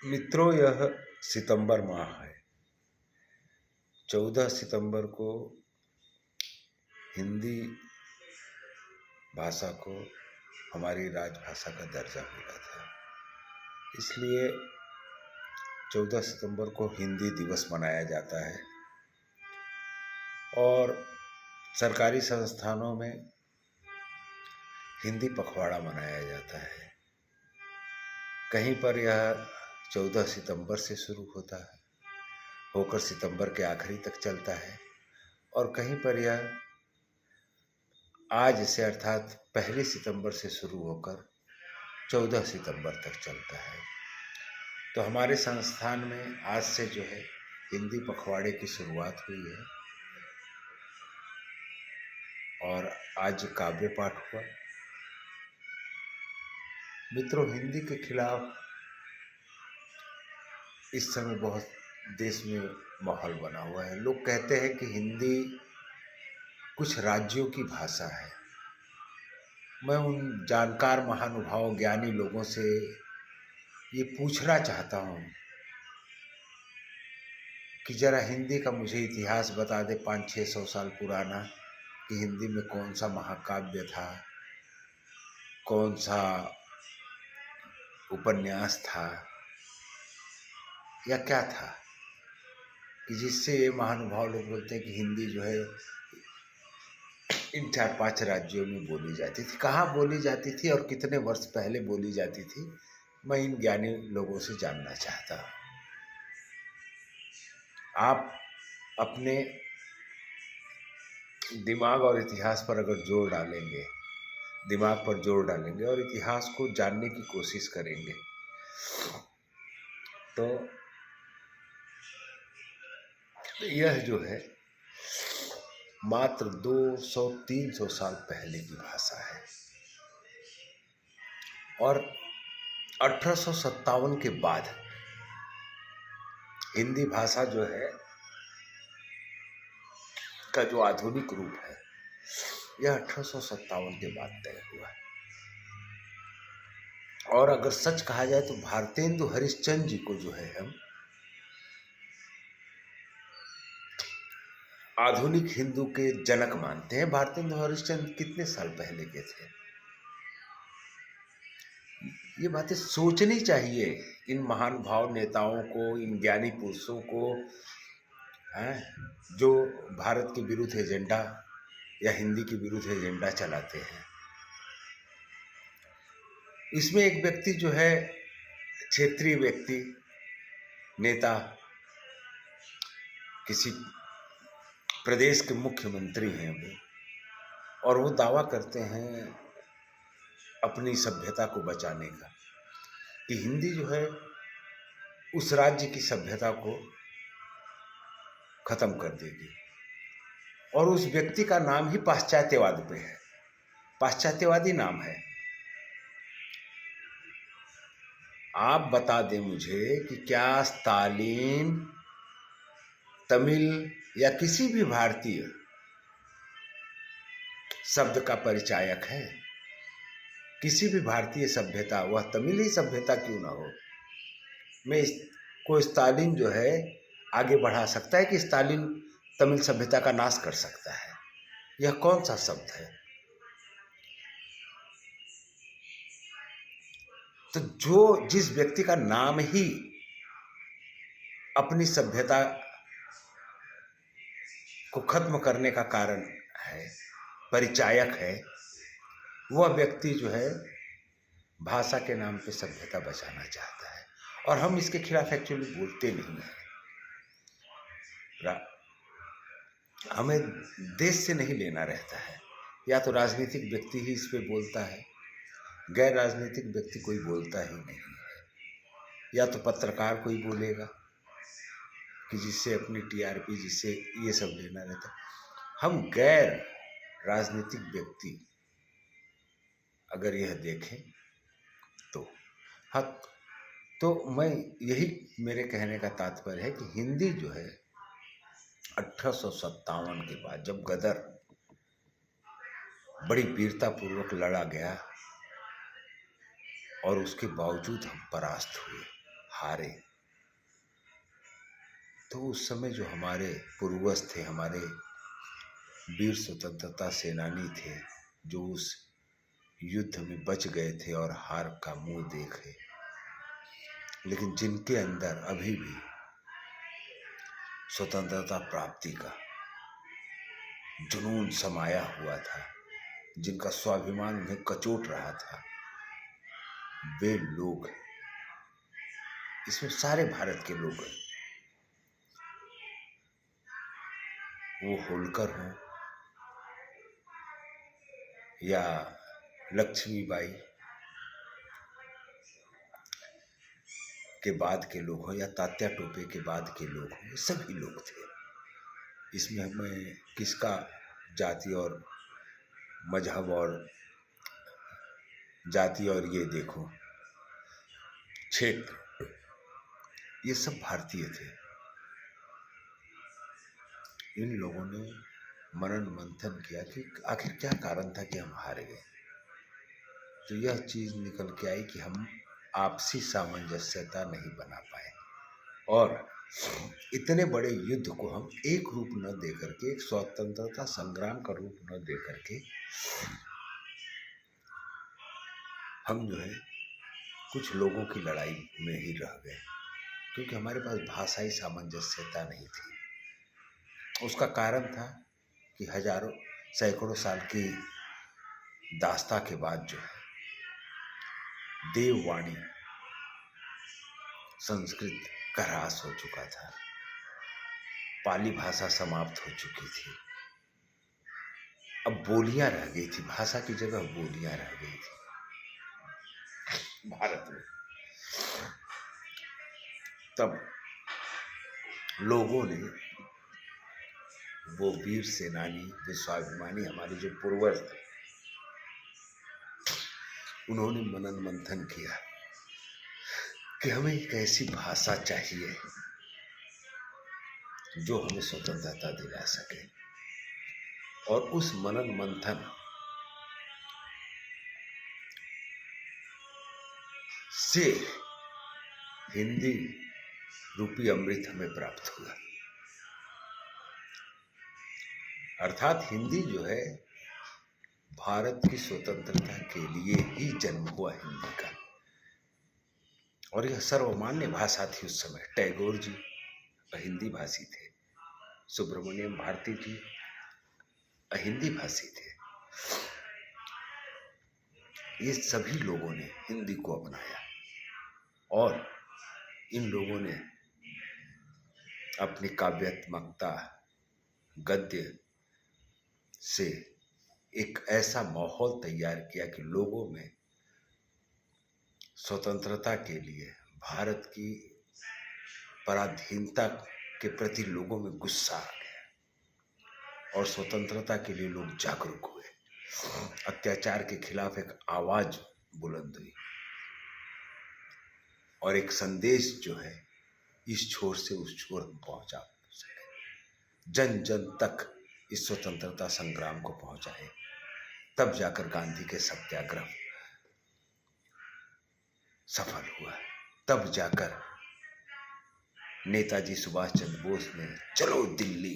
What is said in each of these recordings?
मित्रों, यह सितंबर माह है। 14 सितंबर को हिंदी भाषा को हमारी राजभाषा का दर्जा मिला था। इसलिए 14 सितंबर को हिंदी दिवस मनाया जाता है और सरकारी संस्थानों में हिंदी पखवाड़ा मनाया जाता है। कहीं पर यह 14 सितंबर से शुरू होता है, होकर सितंबर के आखिरी तक चलता है और कहीं पर यह आज से अर्थात 1 सितंबर से शुरू होकर 14 सितंबर तक चलता है। तो हमारे संस्थान में आज से जो है हिंदी पखवाड़े की शुरुआत हुई है और आज काव्य पाठ हुआ। मित्रों, हिंदी के खिलाफ इस समय बहुत देश में माहौल बना हुआ है। लोग कहते हैं कि हिंदी कुछ राज्यों की भाषा है। मैं उन जानकार महानुभाव ज्ञानी लोगों से ये पूछना चाहता हूँ कि जरा हिंदी का मुझे इतिहास बता दे 500-600 साल पुराना, कि हिंदी में कौन सा महाकाव्य था, कौन सा उपन्यास था या क्या था, कि जिससे ये महानुभाव लोग बोलते हैं कि हिंदी जो है इन 4-5 राज्यों में बोली जाती थी। कहाँ बोली जाती थी और कितने वर्ष पहले बोली जाती थी, मैं इन ज्ञानी लोगों से जानना चाहता हूँ। आप अपने दिमाग और इतिहास पर अगर जोर डालेंगे, दिमाग पर जोर डालेंगे और इतिहास को जानने की कोशिश करेंगे तो यह जो है मात्र 200-300 साल पहले की भाषा है और 1857 के बाद हिंदी भाषा जो है का जो आधुनिक रूप है यह 1857 के बाद तय हुआ है। और अगर सच कहा जाए तो भारतेंदु हरिश्चंद्र जी को जो है हम आधुनिक हिंदू के जनक मानते हैं। भारतेंदु हरिश्चंद्र कितने साल पहले के थे? ये बातें सोचनी चाहिए इन महान भाव नेताओं को, इन ज्ञानी पुरुषों को, जो भारत के विरुद्ध एजेंडा या हिंदी के विरुद्ध एजेंडा चलाते हैं। इसमें एक व्यक्ति जो है क्षेत्रीय व्यक्ति, नेता, किसी प्रदेश के मुख्यमंत्री हैं वो, और वो दावा करते हैं अपनी सभ्यता को बचाने का कि हिंदी जो है उस राज्य की सभ्यता को खत्म कर देगी। और उस व्यक्ति का नाम ही पाश्चात्यवाद पे है, पाश्चात्यवादी नाम है। आप बता दें मुझे कि क्या स्टालिन तमिल या किसी भी भारतीय शब्द का परिचायक है? किसी भी भारतीय सभ्यता, वह तमिल ही सभ्यता क्यों ना हो, में को स्टालिन जो है आगे बढ़ा सकता है कि स्टालिन तमिल सभ्यता का नाश कर सकता है? यह कौन सा शब्द है? तो जो जिस व्यक्ति का नाम ही अपनी सभ्यता को खत्म करने का कारण है, परिचायक है, वह व्यक्ति जो है भाषा के नाम पे सभ्यता बचाना चाहता है। और हम इसके खिलाफ एक्चुअली बोलते नहीं हैं। हमें देश से नहीं लेना रहता है। या तो राजनीतिक व्यक्ति ही इस पे बोलता है, गैर राजनीतिक व्यक्ति कोई बोलता ही नहीं है। या तो पत्रकार कोई बोलेगा कि जिससे अपनी टीआरपी, जिससे ये सब लेना रहता है। हम गैर राजनीतिक व्यक्ति अगर यह देखें तो हक, तो मैं यही, मेरे कहने का तात्पर्य है कि हिंदी जो है 1857 के बाद जब गदर बड़ी वीरता पूर्वक लड़ा गया और उसके बावजूद हम परास्त हुए, हारे, तो उस समय जो हमारे पूर्वज थे, हमारे वीर स्वतंत्रता सेनानी थे, जो उस युद्ध में बच गए थे और हार का मुंह देखे, लेकिन जिनके अंदर अभी भी स्वतंत्रता प्राप्ति का जुनून समाया हुआ था, जिनका स्वाभिमान उन्हें कचोट रहा था, वे लोग, इसमें सारे भारत के लोग हैं, वो होलकर हो या लक्ष्मीबाई के बाद के लोग हो या तात्या टोपे के बाद के लोग हो, ये सभी लोग थे। इसमें हमें किसका जाति और मजहब और जाति और ये देखो क्षेत्र, ये सब भारतीय थे। इन लोगों ने मनन मंथन किया कि आखिर क्या कारण था कि हम हार गए। तो यह चीज निकल के आई कि हम आपसी सामंजस्यता नहीं बना पाए और इतने बड़े युद्ध को हम एक रूप न दे करके, एक स्वतंत्रता संग्राम का रूप न दे करके, हम जो है कुछ लोगों की लड़ाई में ही रह गए, क्योंकि हमारे पास भाषाई सामंजस्यता नहीं थी। उसका कारण था कि हजारों सैकड़ों साल की दास्ता के बाद जो है देववाणी संस्कृत का ह्रास हो चुका था, पाली भाषा समाप्त हो चुकी थी, अब बोलियां रह गई थी, भाषा की जगह बोलियां रह गई थी भारत में। तब लोगों ने, वो वीर सेनानी, वे स्वाभिमानी हमारे जो पूर्वज थे, उन्होंने मनन मंथन किया कि हमें एक ऐसी भाषा चाहिए जो हमें स्वतंत्रता दिला सके। और उस मनन मंथन से हिंदी रूपी अमृत हमें प्राप्त हुआ। अर्थात हिंदी जो है भारत की स्वतंत्रता के लिए ही जन्म हुआ हिंदी का, और यह सर्वमान्य भाषा थी उस समय। टैगोर जी हिंदी भाषी थे, सुब्रमण्यम भारती जी हिंदी भाषी थे। ये सभी लोगों ने हिंदी को अपनाया और इन लोगों ने अपनी काव्यात्मकता, गद्य से एक ऐसा माहौल तैयार किया कि लोगों में स्वतंत्रता के लिए, भारत की पराधीनता के प्रति लोगों में गुस्सा आ गया और स्वतंत्रता के लिए लोग जागरूक हुए। अत्याचार के खिलाफ एक आवाज बुलंद हुई और एक संदेश जो है इस छोर से उस छोर पहुंचा सके, जन जन तक इस स्वतंत्रता संग्राम को पहुंचाए। तब जाकर गांधी के सत्याग्रह सफल हुआ, तब जाकर नेताजी सुभाष चंद्र बोस ने चलो दिल्ली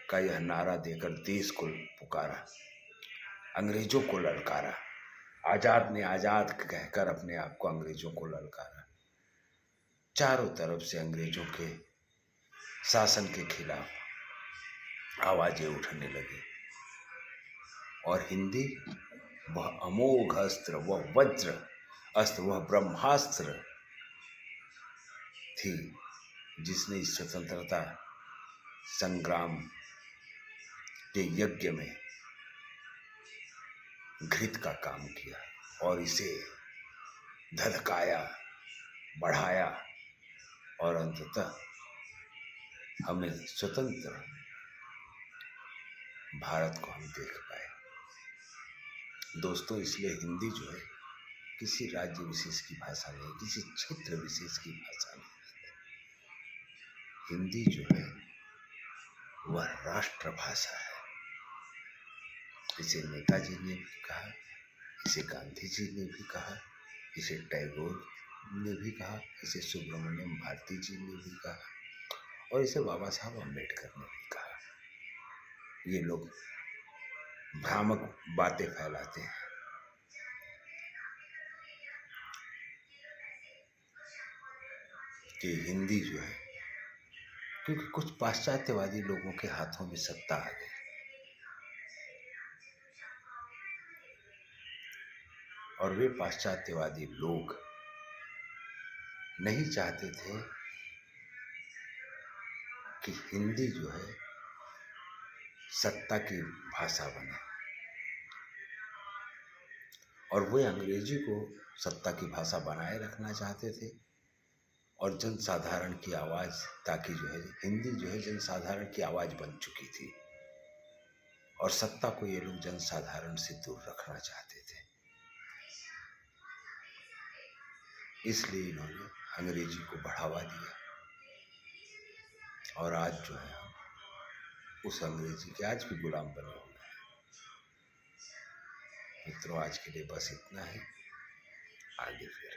का यह नारा देकर देश को पुकारा, अंग्रेजों को ललकारा। आजाद ने आजाद कहकर अपने आप को अंग्रेजों को ललकारा। चारों तरफ से अंग्रेजों के शासन के खिलाफ आवाजें उठने लगी और हिंदी वह अमोघ अस्त्र, वह वज्र अस्त्र, वह ब्रह्मास्त्र थी जिसने इस स्वतंत्रता संग्राम के यज्ञ में घृत का काम किया और इसे धधकाया, बढ़ाया और अंततः हमें स्वतंत्र भारत को हम देख पाए। दोस्तों, इसलिए हिंदी जो है किसी राज्य विशेष की भाषा नहीं, किसी क्षेत्र विशेष की भाषा नहीं। हिंदी जो है वह राष्ट्रभाषा है। इसे नेताजी ने भी कहा, इसे गांधी जी ने भी कहा, इसे टैगोर ने भी कहा, इसे सुब्रमण्यम भारती जी ने भी कहा और इसे बाबा साहब अम्बेडकर ने भी कहा। ये लोग भ्रामक बातें फैलाते हैं कि हिंदी जो है, क्योंकि कुछ पाश्चात्यवादी लोगों के हाथों में सत्ता आ गई और वे पाश्चात्यवादी लोग नहीं चाहते थे कि हिंदी जो है सत्ता की भाषा बने, और वे अंग्रेजी को सत्ता की भाषा बनाए रखना चाहते थे और जनसाधारण की आवाज़, ताकि जो है हिंदी जो है जनसाधारण की आवाज़ बन चुकी थी और सत्ता को ये लोग जनसाधारण से दूर रखना चाहते थे। इसलिए इन्होंने अंग्रेजी को बढ़ावा दिया और आज जो है हम उस अंग्रेजी के आज भी गुलाम बने हुए हैं। मित्रों, आज के लिए बस इतना ही, आगे फिर